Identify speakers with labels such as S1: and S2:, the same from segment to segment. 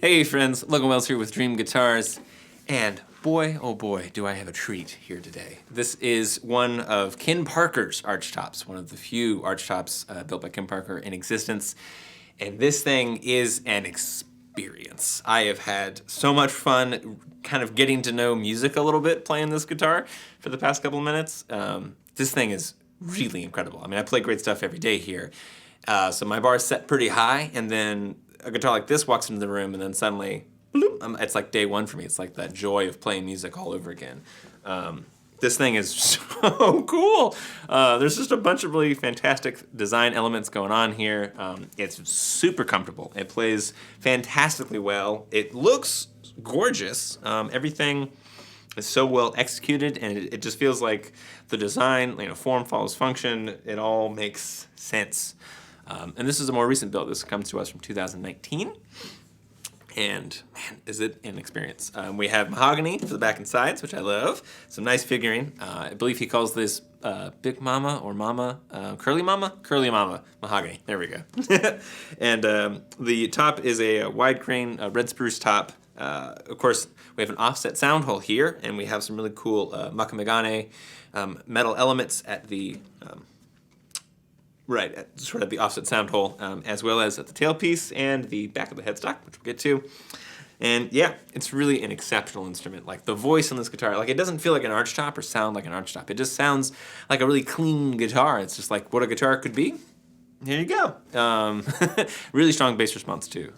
S1: Hey friends, Logan Wells here with Dream Guitars, and boy, oh boy, do I have a treat here today. This is one of Ken Parker's Archtops, one of the few Archtops built by Ken Parker in existence, and this thing is an experience. I have had so much fun kind of getting to know music a little bit playing this guitar for the past couple of minutes. This thing is really incredible. I mean, I play great stuff every day here, so my bar is set pretty high, and then a guitar like this walks into the room, and then suddenly, bloop, it's like day one for me. It's like that joy of playing music all over again. This thing is so cool. There's just a bunch of really fantastic design elements going on here. It's super comfortable. It plays fantastically well. It looks gorgeous. Everything is so well executed, and it just feels like the design, form follows function. It all makes sense. And this is a more recent build. This comes to us from 2019. And man, is it an experience. We have Mahogany for the back and sides, which I love. Some nice figuring. I believe he calls this Big Mama or Mama, Curly Mama? Curly Mama, Mahogany. There we go. And the top is a wide grain red spruce top. Of course, we have an offset sound hole here, and we have some really cool Mahogany metal elements at the sort of the offset sound hole, as well as at the tailpiece and the back of the headstock, which we'll get to. And yeah, it's really an exceptional instrument. Like the voice on this guitar, like it doesn't feel like an Archtop or sound like an Archtop. It just sounds like a really clean guitar. It's just like what a guitar could be. Here you go. Really strong bass response too.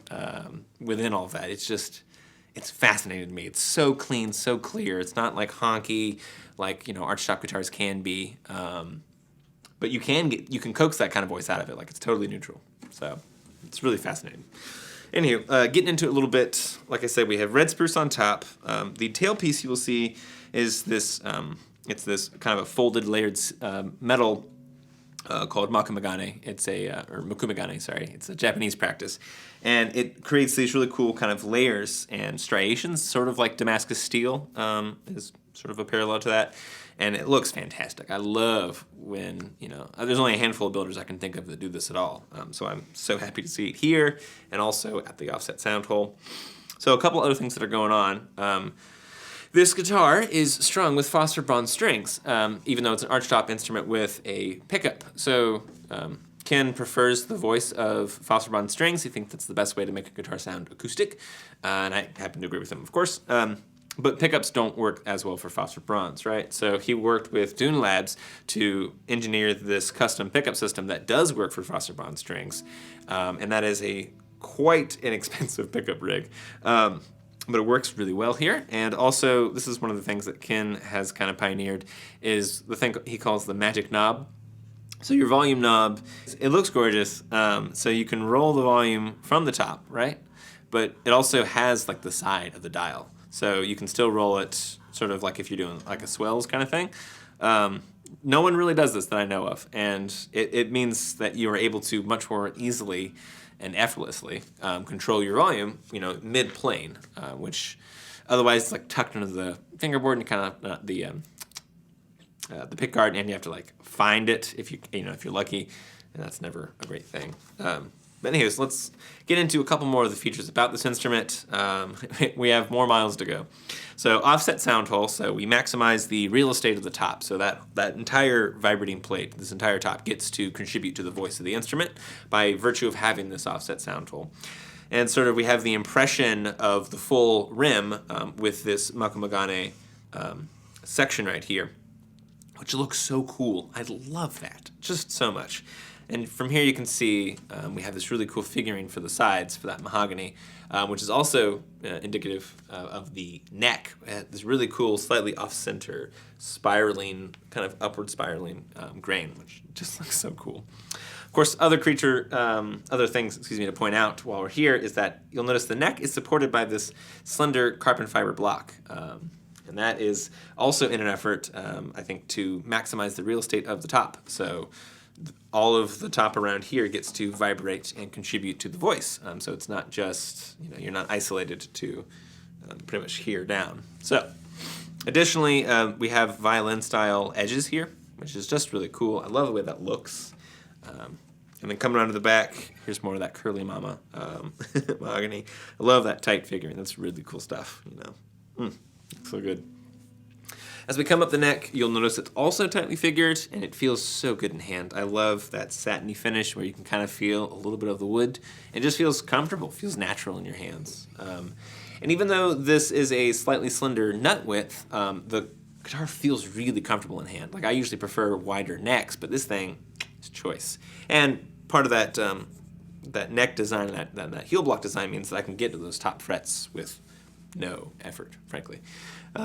S1: Within all of that, it's fascinating to me. It's so clean, so clear. It's not like honky, like Archtop guitars can be. But you can coax that kind of voice out of it, like it's totally neutral. So it's really fascinating. Anywho, getting into it a little bit, like I said, we have red spruce on top. The tailpiece you will see is this, it's this kind of a folded layered metal called Mahogany. It's or Mahogany, sorry. It's a Japanese practice. And it creates these really cool kind of layers and striations, sort of like Damascus steel is sort of a parallel to that. And it looks fantastic. I love when, there's only a handful of builders I can think of that do this at all. So I'm so happy to see it here and also at the offset sound hole. So a couple other things that are going on. This guitar is strung with phosphor bronze strings, even though it's an archtop instrument with a pickup. So Ken prefers the voice of phosphor bronze strings. He thinks that's the best way to make a guitar sound acoustic, and I happen to agree with him, of course. But pickups don't work as well for phosphor bronze, right? So he worked with Dune Labs to engineer this custom pickup system that does work for phosphor bronze strings, and that is a quite inexpensive pickup rig. but it works really well here. And also, this is one of the things that Ken has kind of pioneered, is the thing he calls the magic knob. So your volume knob, it looks gorgeous. So you can roll the volume from the top, right? But it also has like the side of the dial. So you can still roll it sort of like if you're doing like a swells kind of thing. No one really does this that I know of. And it means that you are able to much more easily and effortlessly control your volume, mid-plane, which otherwise it's like tucked into the fingerboard and kind of the pick guard, and you have to like find it if you're lucky, and that's never a great thing. But anyways, let's get into a couple more of the features about this instrument. We have more miles to go. So offset sound hole, so we maximize the real estate of the top, so that entire vibrating plate, this entire top, gets to contribute to the voice of the instrument by virtue of having this offset sound hole. And sort of we have the impression of the full rim with this Mahogany section right here, which looks so cool. I love that just so much. And from here you can see we have this really cool figuring for the sides for that mahogany, which is also indicative of the neck. This really cool, slightly off-center, spiraling, kind of upward spiraling grain, which just looks so cool. Of course, other things, to point out while we're here is that you'll notice the neck is supported by this slender carbon fiber block. And that is also in an effort, I think, to maximize the real estate of the top. So all of the top around here gets to vibrate and contribute to the voice. So it's not just, you're not isolated to pretty much here down. So additionally, we have violin-style edges here, which is just really cool. I love the way that looks. And then coming around to the back, here's more of that curly mama mahogany. I love that tight figuring. That's really cool stuff, so good. As we come up the neck, you'll notice it's also tightly figured, and it feels so good in hand. I love that satiny finish where you can kind of feel a little bit of the wood. It just feels comfortable, feels natural in your hands. And even though this is a slightly slender nut width, the guitar feels really comfortable in hand. Like, I usually prefer wider necks, but this thing is choice. And part of that that neck design, that heel block design, means that I can get to those top frets with no effort, frankly.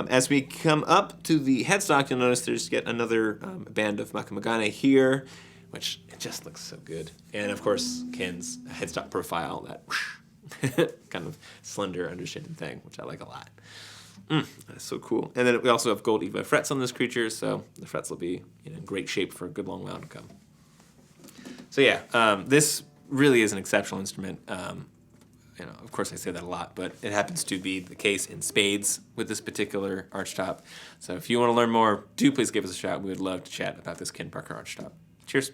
S1: As we come up to the headstock, you'll notice there's yet another band of Mahogany here, which it just looks so good. And of course, Ken's headstock profile, that whoosh, kind of slender, understated thing, which I like a lot. That's so cool. And then we also have gold EVO frets on this creature, so the frets will be in great shape for a good long while to come. So yeah, this really is an exceptional instrument. Of course I say that a lot, but it happens to be the case in spades with this particular Archtop. So if you want to learn more, do please give us a shout. We would love to chat about this Ken Parker Archtop. Cheers.